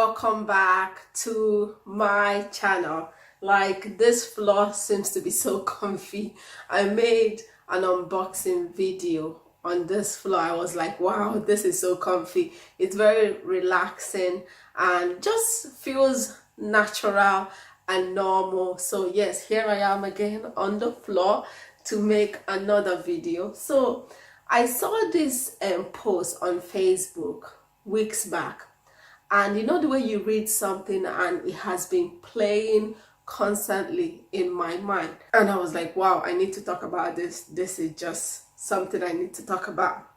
welcome back to my channel. Like, this floor seems to be so comfy. I made an unboxing video on this floor. I was like, wow, this is so comfy. It's very relaxing and just feels natural and normal. So yes, here I am again on the floor to make another video. So I saw this post on Facebook weeks back, and you know the way you read something and it has been playing constantly in my mind, and I was like, wow, I need to talk about this. This is just something I need to talk about.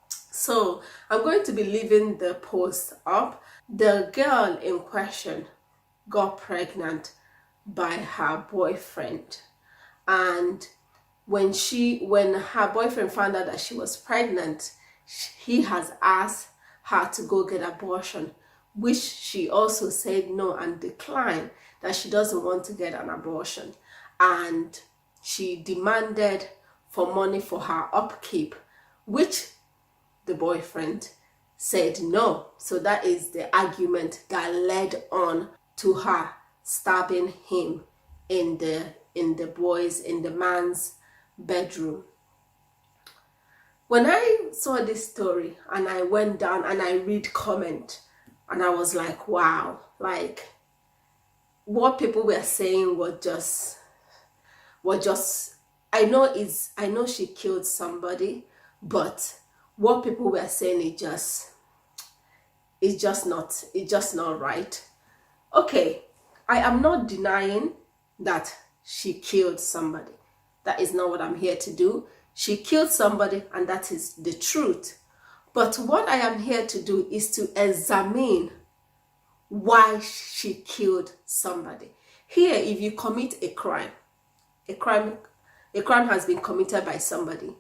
So I'm going to be leaving the post up. The girl in question got pregnant by her boyfriend, and when her boyfriend found out that she was pregnant, he has asked her to go get abortion, which she also said no and declined, that she doesn't want to get an abortion, and she demanded for money for her upkeep, which the boyfriend said no. So that is the argument that led on to her stabbing him in the man's bedroom. When I saw this story and I went down and I read comment, and I was like, wow, like what people were saying were just I know she killed somebody, but what people were saying it's just not right. Okay, I am not denying that she killed somebody. That is not what I'm here to do. She killed somebody, and that is the truth. But what I am here to do is to examine why she killed somebody. Here, if you commit a crime has been committed by somebody,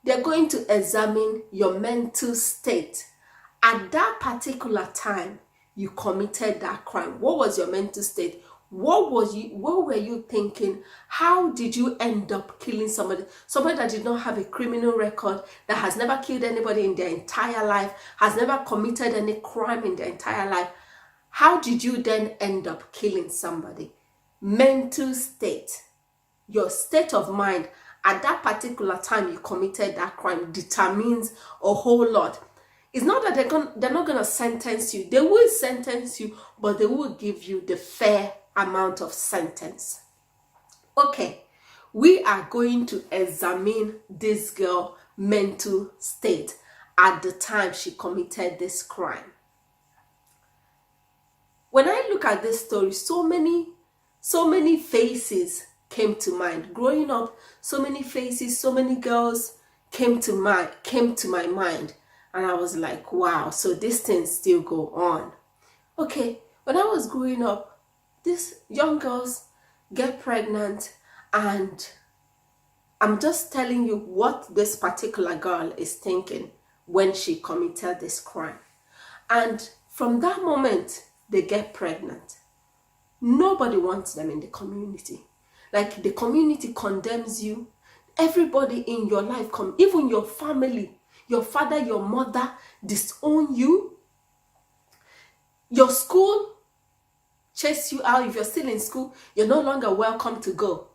they're going to examine your mental state at that particular time you committed that crime. What was your mental state? What were you thinking? How did you end up killing somebody that did not have a criminal record, that has never killed anybody in their entire life, has never committed any crime in their entire life? How did you then end up killing somebody? Mental state, your state of mind at that particular time you committed that crime determines a whole lot. It's not that they're not going to sentence you. They will sentence you, but they will give you the fair amount of sentence. Okay, we are going to examine this girl's mental state at the time she committed this crime. When I look at this story, so many faces came to mind. Growing up, so many faces, so many girls came to my mind, and I was like, wow, so these things still go on. Okay, when I was growing up, these young girls get pregnant, and I'm just telling you what this particular girl is thinking when she committed this crime. And from that moment, they get pregnant. Nobody wants them in the community. Like, the community condemns you. Everybody in your life, even your family, your father, your mother, disown you. Your school chase you out. If you're still in school, you're no longer welcome to go.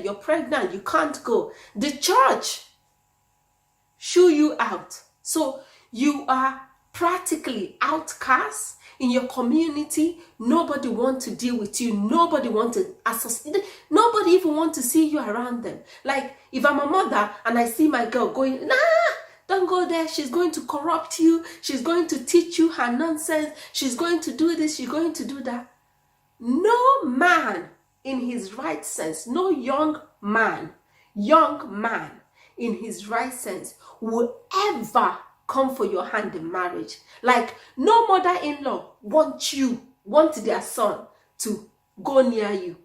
You're pregnant, you can't go. The church shoo you out. So you are practically outcast in your community. Nobody wants to deal with you. Nobody wants to associate. Nobody even wants to see you around them. Like, if I'm a mother and I see my girl going, nah, don't go there. She's going to corrupt you. She's going to teach you her nonsense. She's going to do this. She's going to do that. No man in his right sense, no young man in his right sense will ever come for your hand in marriage. Like, no mother-in-law want their son to go near you.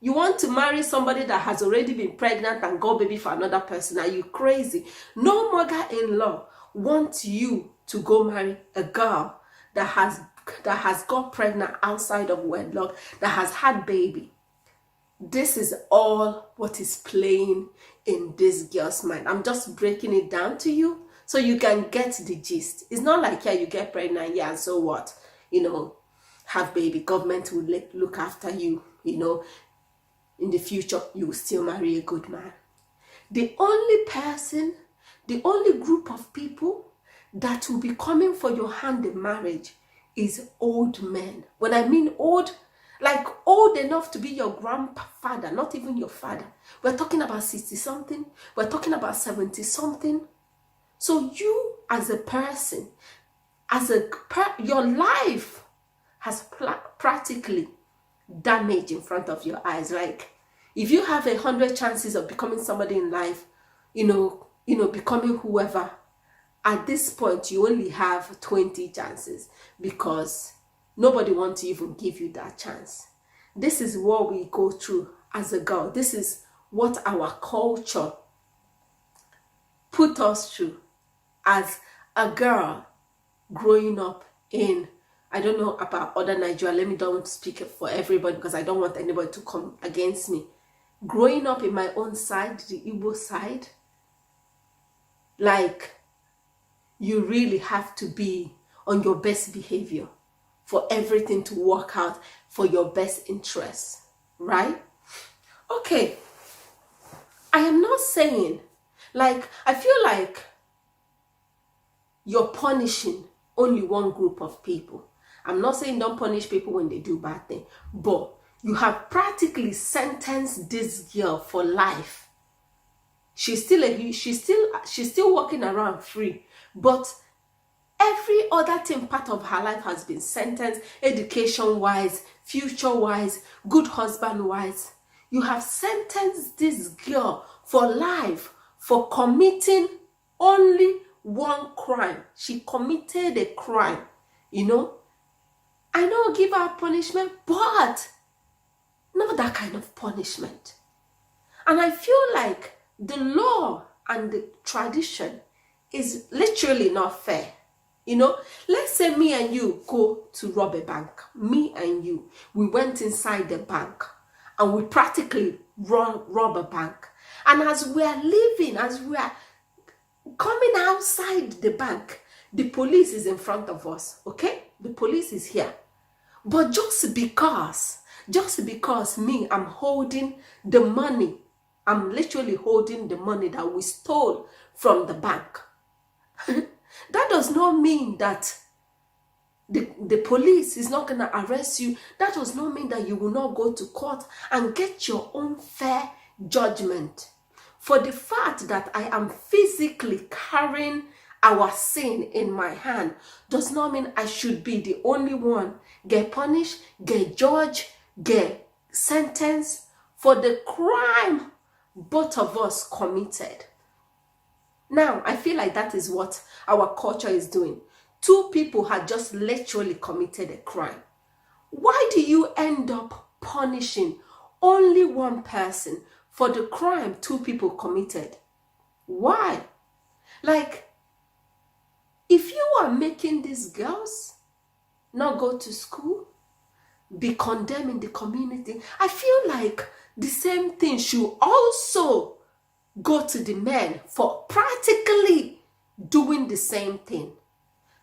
You want to marry somebody that has already been pregnant and got baby for another person? Are you crazy? No mother-in-law wants you to go marry a girl that has got pregnant outside of wedlock, that has had baby. This is all what is playing in this girl's mind. I'm just breaking it down to you so you can get the gist. It's not like, yeah, you get pregnant, yeah, and so what? have baby. Government will look after you, in the future, you will still marry a good man. The only group of people that will be coming for your hand in marriage is old men. When I mean old, like old enough to be your grandfather, not even your father. We're talking about 60-something. We're talking about 70-something. So you as a person, your life has practically damaged in front of your eyes. Like if you have 100 chances of becoming somebody in life, becoming whoever, at this point you only have 20 chances because nobody wants to even give you that chance. This is what we go through as a girl. This is what our culture put us through as a girl growing up in, I don't know about other Nigeria, let me don't speak for everybody because I don't want anybody to come against me. Growing up in my own side, the Igbo side, like you really have to be on your best behavior for everything to work out for your best interests, right? Okay, I am not saying, like, I feel like you're punishing only one group of people. I'm not saying don't punish people when they do bad things, but you have practically sentenced this girl for life. She's still walking around free, but every other thing part of her life has been sentenced, education-wise, future-wise, good husband-wise. You have sentenced this girl for life for committing only one crime. She committed a crime, I know, give her punishment, but not that kind of punishment. And I feel like the law and the tradition is literally not fair. Let's say me and you go to rob a bank. Me and you, we went inside the bank and we practically rob a bank. And as we are leaving, as we are coming outside the bank, the police is in front of us, okay? The police is here. But just because me, I'm holding the money, I'm literally holding the money that we stole from the bank. That does not mean that the police is not going to arrest you. That does not mean that you will not go to court and get your own fair judgment. For the fact that I am physically carrying our sin in my hand does not mean I should be the only one get punished, get judged, get sentenced for the crime both of us committed. Now, I feel like that is what our culture is doing. Two people had just literally committed a crime. Why do you end up punishing only one person for the crime two people committed? Why? Like, if you are making these girls not go to school, be condemned in the community, I feel like the same thing should also go to the men for practically doing the same thing.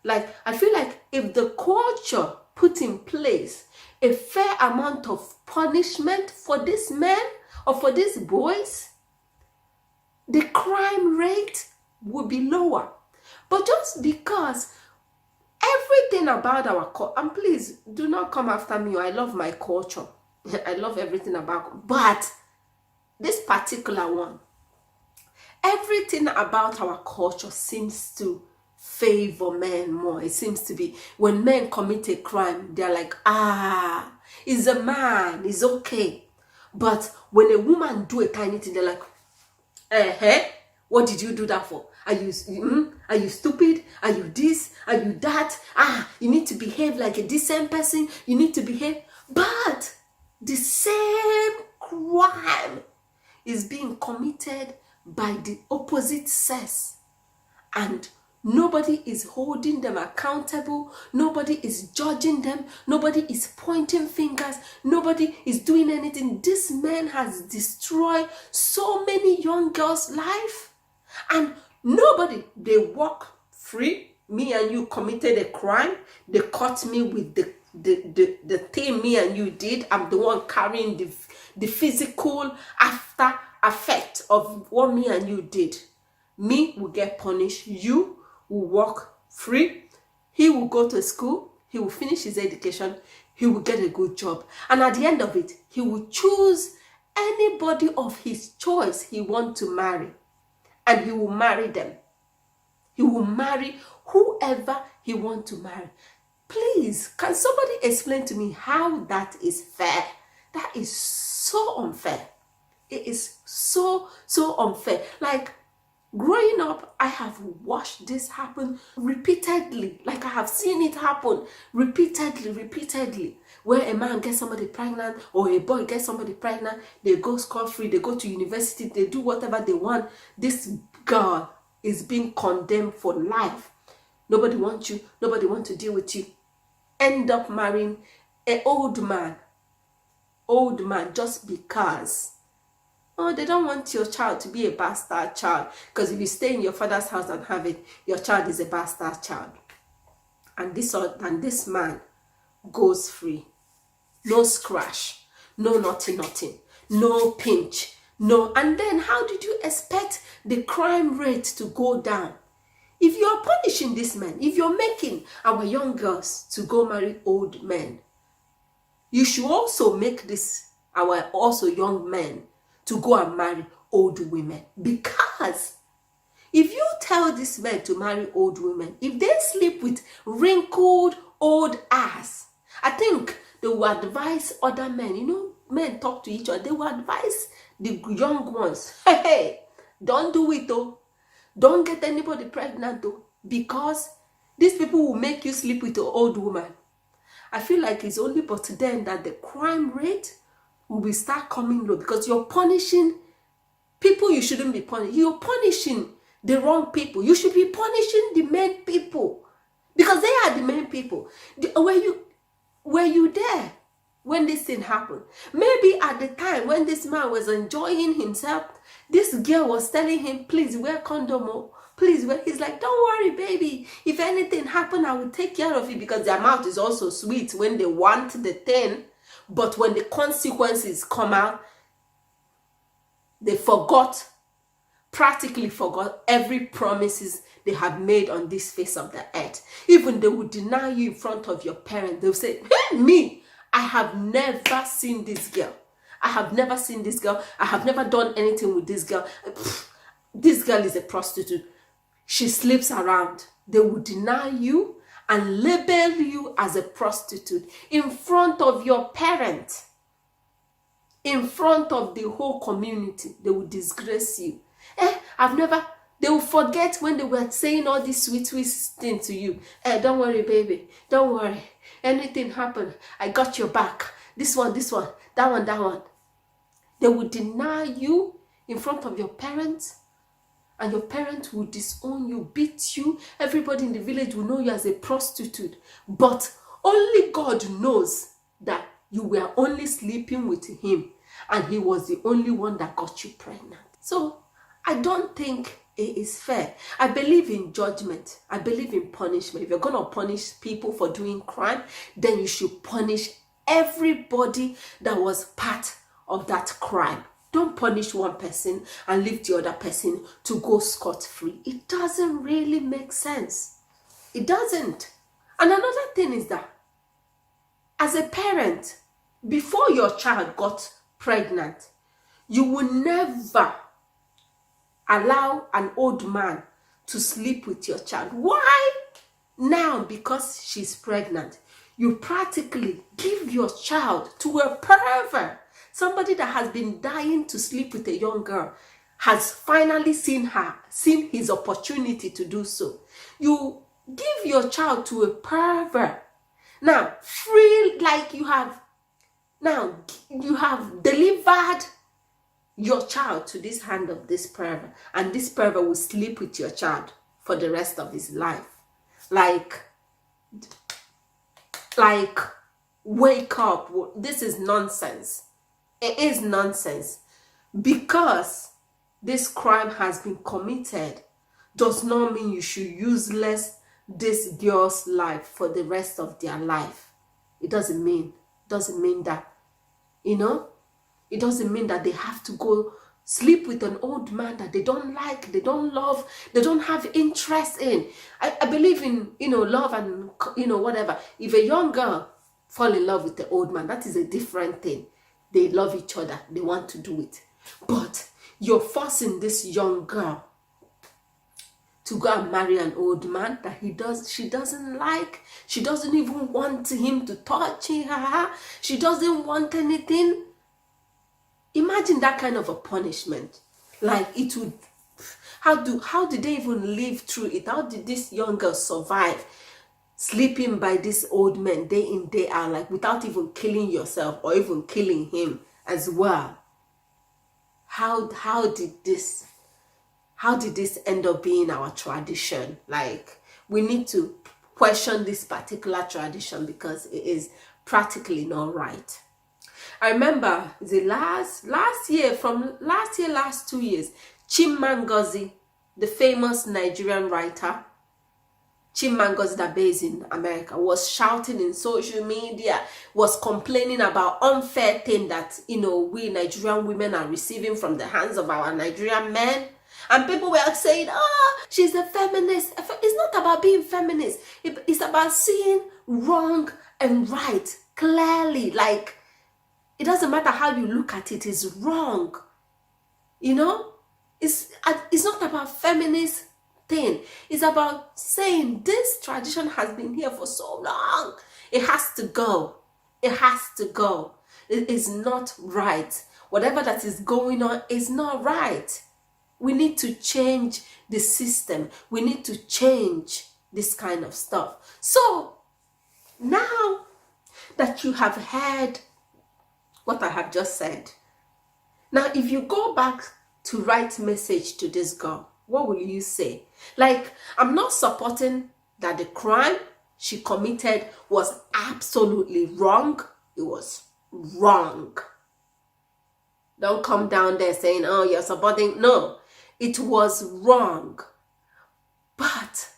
Like, I feel like if the culture put in place a fair amount of punishment for these men or for these boys, the crime rate would be lower. But just because everything about our culture, and please do not come after me, I love my culture. I love everything about it. But this particular one, everything about our culture seems to favor men more. It seems to be when men commit a crime, they're like, he's a man, he's okay. But when a woman do a tiny thing, they're like, what did you do that for? Are you stupid? Are you this? Are you that? You need to behave like a decent person. You need to behave. But the same crime is being committed by the opposite sex, and nobody is holding them accountable. Nobody is judging them. Nobody is pointing fingers. Nobody is doing anything. This man has destroyed so many young girls' life, and nobody, they walk free. me and you committed a crime. They caught me with the thing me and you did. I'm the one carrying the physical after effect of what me and you did. Me will get punished. You will walk free. He will go to school. He will finish his education. He will get a good job. And at the end of it, he will choose anybody of his choice he wants to marry. And he will marry them. He will marry whoever he wants to marry. Please, can somebody explain to me how that is fair? That is so unfair. It is so unfair. Like, growing up, I have watched this happen repeatedly. Like, I have seen it happen repeatedly. Where a man gets somebody pregnant, or a boy gets somebody pregnant, they go scot-free, they go to university, they do whatever they want. This girl is being condemned for life. Nobody wants you. Nobody wants to deal with you. End up marrying an old man just because. Oh, they don't want your child to be a bastard child. Because if you stay in your father's house and have it, your child is a bastard child. And this man goes free. No scratch. No nothing. No pinch. No. And then how did you expect the crime rate to go down? If you're punishing this man, if you're making our young girls to go marry old men, you should also make this our also young men to go and marry old women. Because if you tell this man to marry old women, if they sleep with wrinkled old ass, I think they will advise other men. You know, men talk to each other. They will advise the young ones, hey, don't do it though. Don't get anybody pregnant though. Because these people will make you sleep with an old woman. I feel like it's only but then that the crime rate will start coming low, because you're punishing people you shouldn't be punishing. You're punishing the wrong people. You should be punishing the main people, because they are the main people. Were you there when this thing happened? Maybe at the time when this man was enjoying himself, this girl was telling him, please wear condom. Please wear. He's like, don't worry, baby. If anything happen, I will take care of it. Because their mouth is also sweet when they want the thing. But when the consequences come out, they practically forgot every promises they have made on this face of the earth. Even they will deny you in front of your parents. They'll say, hey, me, I have never seen this girl. I have never seen this girl. I have never done anything with this girl. This girl is a prostitute. She sleeps around. They will deny you and label you as a prostitute in front of your parents, in front of the whole community. They will disgrace you. They will forget when they were saying all these sweet things to you. Don't worry, baby. Don't worry. Anything happen, I got your back. This one, that one. They will deny you in front of your parents. And your parents will disown you, beat you. Everybody in the village will know you as a prostitute. But only God knows that you were only sleeping with him. And he was the only one that got you pregnant. So I don't think it is fair. I believe in judgment. I believe in punishment. If you're going to punish people for doing crime, then you should punish everybody that was part of that crime. Don't punish one person and leave the other person to go scot-free. It doesn't really make sense. It doesn't. And another thing is that, as a parent, before your child got pregnant, you will never allow an old man to sleep with your child. Why? Now, because she's pregnant, you practically give your child to a pervert. Somebody that has been dying to sleep with a young girl has finally seen his opportunity to do so. You give your child to a pervert. Now, you have delivered your child to this hand of this pervert, and this pervert will sleep with your child for the rest of his life. Like, wake up. This is nonsense. It is nonsense. Because this crime has been committed does not mean you should useless this girl's life for the rest of their life. It doesn't mean that, it doesn't mean that they have to go sleep with an old man that they don't like, they don't love, they don't have interest in. I believe in, love and, whatever. If a young girl fall in love with the old man, that is a different thing. They love each other, they want to do it. But you're forcing this young girl to go and marry an old man that she doesn't like. She doesn't even want him to touch her. She doesn't want anything. Imagine that kind of a punishment. Like, it would, how did they even live through it? How did this young girl survive sleeping by this old man day in, day out, like without even killing yourself or even killing him as well? How did this end up being our tradition? Like, we need to question this particular tradition because it is practically not right. I remember the last 2 years, Chimamanda, the famous Nigerian writer, Chimamanda that based in America, was shouting in social media, was complaining about unfair thing that, we Nigerian women are receiving from the hands of our Nigerian men. And people were saying, she's a feminist. It's not about being feminist. It's about seeing wrong and right clearly. Like, it doesn't matter how you look at it, it's wrong. It's not about feminist thing. It's about saying this tradition has been here for so long. It has to go. It has to go. It is not right. Whatever that is going on is not right. We need to change the system. We need to change this kind of stuff. So now that you have heard what I have just said, now if you go back to write message to this girl, what will you say? Like, I'm not supporting that the crime she committed was absolutely wrong. It was wrong. Don't come down there saying, you're supporting. No, it was wrong. But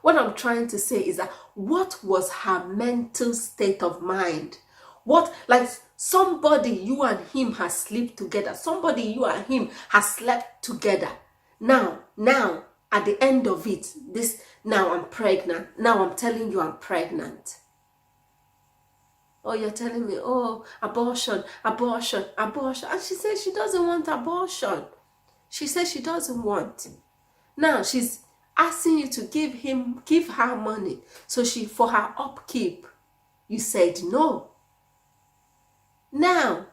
what I'm trying to say is that, what was her mental state of mind? What, like, somebody you and him has slept together. Somebody you and him has slept together. Now, at the end of it, now I'm pregnant. Now I'm telling you I'm pregnant. Oh, you're telling me, abortion. And she says she doesn't want abortion. She says she doesn't want. Now she's asking you to give her money. So for her upkeep, you said no. Now,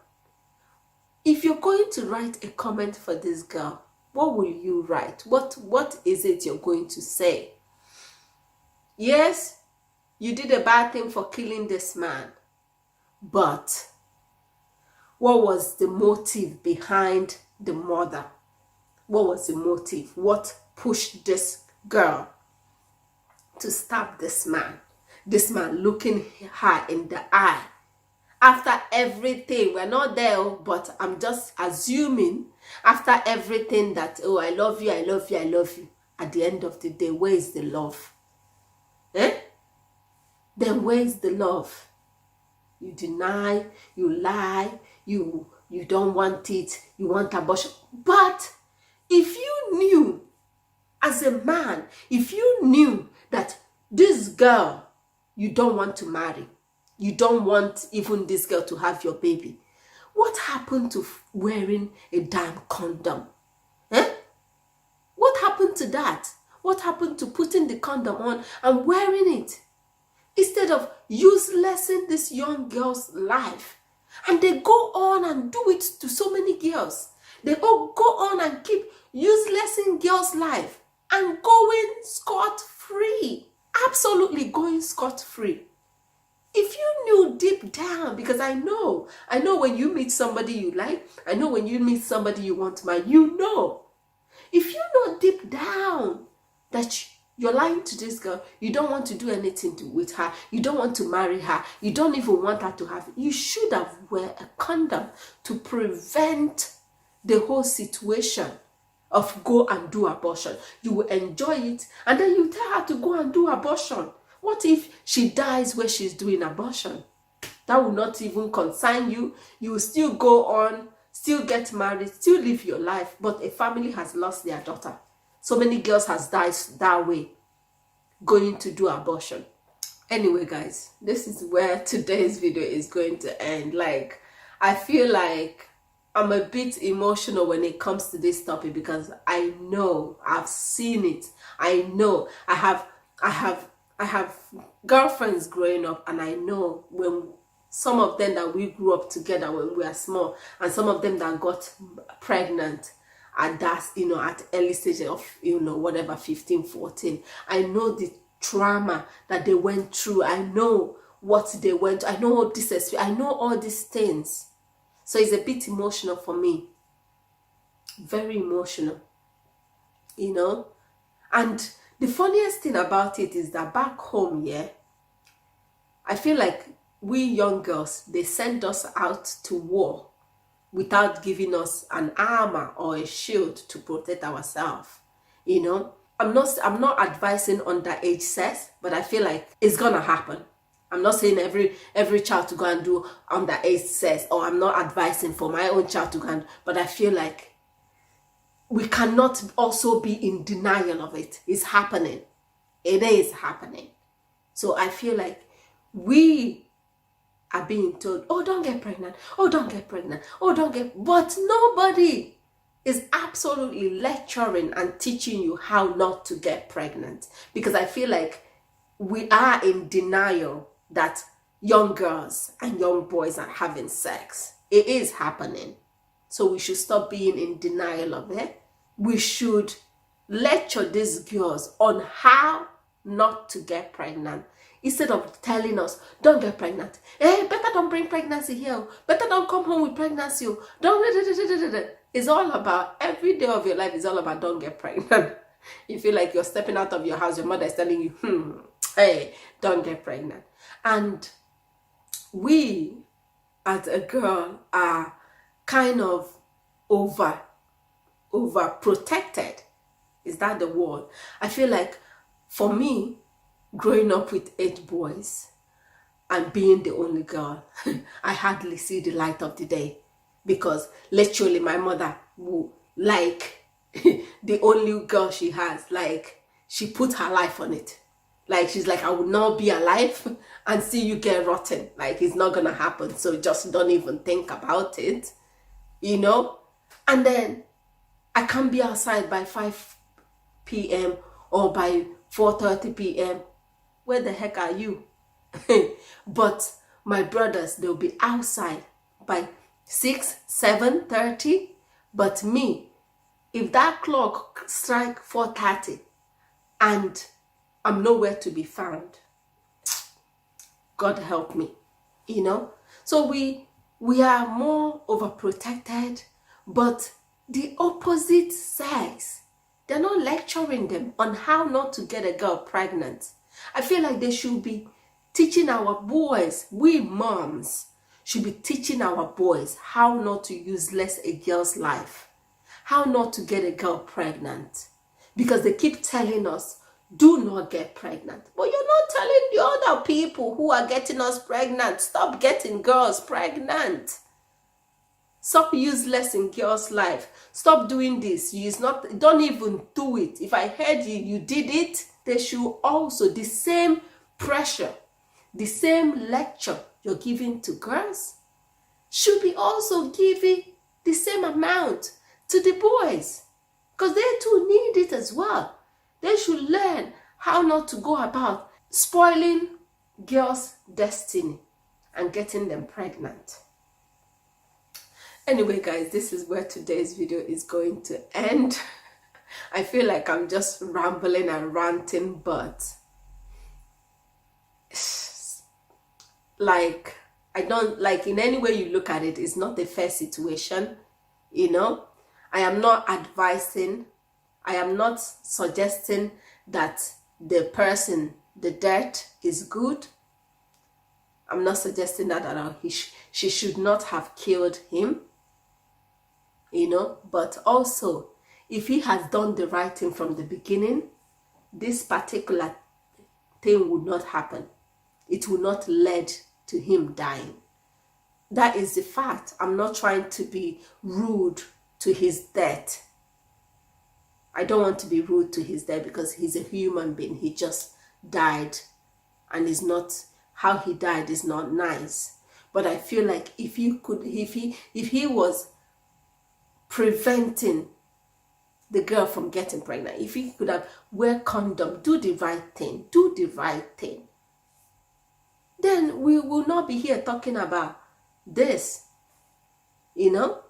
if you're going to write a comment for this girl, what will you write? What is it you're going to say? Yes, you did a bad thing for killing this man. But what was the motive behind the murder? What was the motive? What pushed this girl to stab this man? This man looking her in the eye. After everything, we're not there, but I'm just assuming, after everything that, I love you, I love you, I love you. At the end of the day, where is the love? Then where is the love? You deny, you lie, you don't want it, you want abortion. But if you knew, as a man, if you knew that this girl you don't want to marry, you don't want even this girl to have your baby, what happened to wearing a damn condom? What happened to that? What happened to putting the condom on and wearing it? Instead of uselessing this young girl's life. And they go on and do it to so many girls. They all go on and keep uselessing girls' life and going scot-free. Absolutely going scot-free. If you knew deep down, because I know when you meet somebody you like, I know when you meet somebody you want to marry, you know. If you know deep down that you're lying to this girl, you don't want to do anything with her, you don't want to marry her, you don't even want her to have it, you should have wear a condom to prevent the whole situation. of go and do abortion. You will enjoy it, and then you tell her to go and do abortion. What if she dies where she's doing abortion? That will not even concern you. You will still go on, still get married, still live your life, but a family has lost their daughter. So many girls has died that way, going to do abortion. Anyway, guys, this is where today's video is going to end. Like, I feel like I'm a bit emotional when it comes to this topic, because I know, I've seen it. I know I have girlfriends growing up, and I know when some of them that we grew up together when we were small, and some of them that got pregnant at that, at early stage of, whatever, 15, 14. I know the trauma that they went through. I know what they went through. I know all this, I know all these things. So it's a bit emotional for me. Very emotional, And the funniest thing about it is that back home, I feel like we young girls, they send us out to war without giving us an armor or a shield to protect ourselves. I'm not advising underage sex, but I feel like it's gonna happen. I'm not saying every child to go and do underage sex, or I'm not advising for my own child to go and, but I feel like we cannot also be in denial of it. It's happening. It is happening. So I feel like we are being told, oh, don't get pregnant. Oh, don't get pregnant. Oh, don't get, but nobody is absolutely lecturing and teaching you how not to get pregnant. Because I feel like we are in denial that young girls and young boys are having sex. It is happening. So we should stop being in denial of it. We should lecture these girls on how not to get pregnant, instead of telling us, don't get pregnant. Hey, better don't bring pregnancy here. Better don't come home with pregnancy. Don't. It's all about, every day of your life is all about don't get pregnant. You feel like you're stepping out of your house, your mother is telling you, hey, don't get pregnant. And we, as a girl, are kind of overprotected. Is that the word? I feel like, for me, growing up with 8 boys and being the only girl, I hardly see the light of the day, because literally my mother will, like, the only girl she has, like, she put her life on it. Like, she's like, I will not be alive and see you get rotten. Like, it's not gonna happen, so just don't even think about it, And then I can't be outside by 5 p.m. or by 4:30 p.m. Where the heck are you? But my brothers, they'll be outside by 6, 7:30. But me, if that clock strike 4:30 and I'm nowhere to be found, God help me, So we are more overprotected, but the opposite sex, they're not lecturing them on how not to get a girl pregnant. I feel like they should be teaching our boys, we moms should be teaching our boys how not to useless a girl's life, how not to get a girl pregnant. Because they keep telling us, do not get pregnant. But you're not telling the other people who are getting us pregnant, stop getting girls pregnant. Stop useless in girls' life. Stop doing this. Don't even do it. If I heard you did it, they should also, the same pressure, the same lecture you're giving to girls, should be also giving the same amount to the boys. Because they too need it as well. They should learn how not to go about spoiling girls' destiny and getting them pregnant. Anyway, guys, this is where today's video is going to end. I feel like I'm just rambling and ranting, but like, I don't, like, in any way you look at it, it's not a fair situation, I am not advising, I am not suggesting that the person, the death is good. I'm not suggesting that at all. She should not have killed him, but also if he has done the right thing from the beginning, this particular thing would not happen. It would not lead to him dying. That is the fact. I'm not trying to be rude to his death. I don't want to be rude to his death because he's a human being. He just died, and is not, how he died is not nice. But I feel like if he was preventing the girl from getting pregnant, if he could have wear condom, do the right thing, then we will not be here talking about this, you know.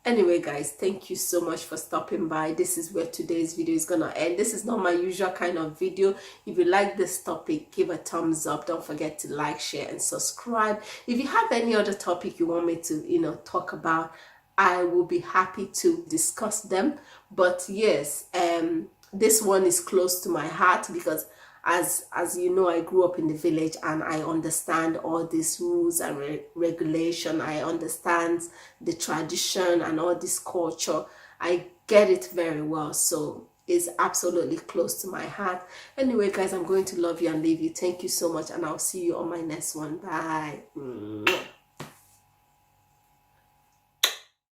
Anyway, guys, thank you so much for stopping by. This is where today's video is gonna end. This is not my usual kind of video. If you like this topic, give a thumbs up. Don't forget to like, share, and subscribe. If you have any other topic you want me to, talk about, I will be happy to discuss them. But yes, this one is close to my heart because as you know, I grew up in the village and I understand all these rules and regulation. I understand the tradition and all this culture. I get it very well. So it's absolutely close to my heart. Anyway, guys, I'm going to love you and leave you. Thank you so much, and I'll see you on my next one. Bye.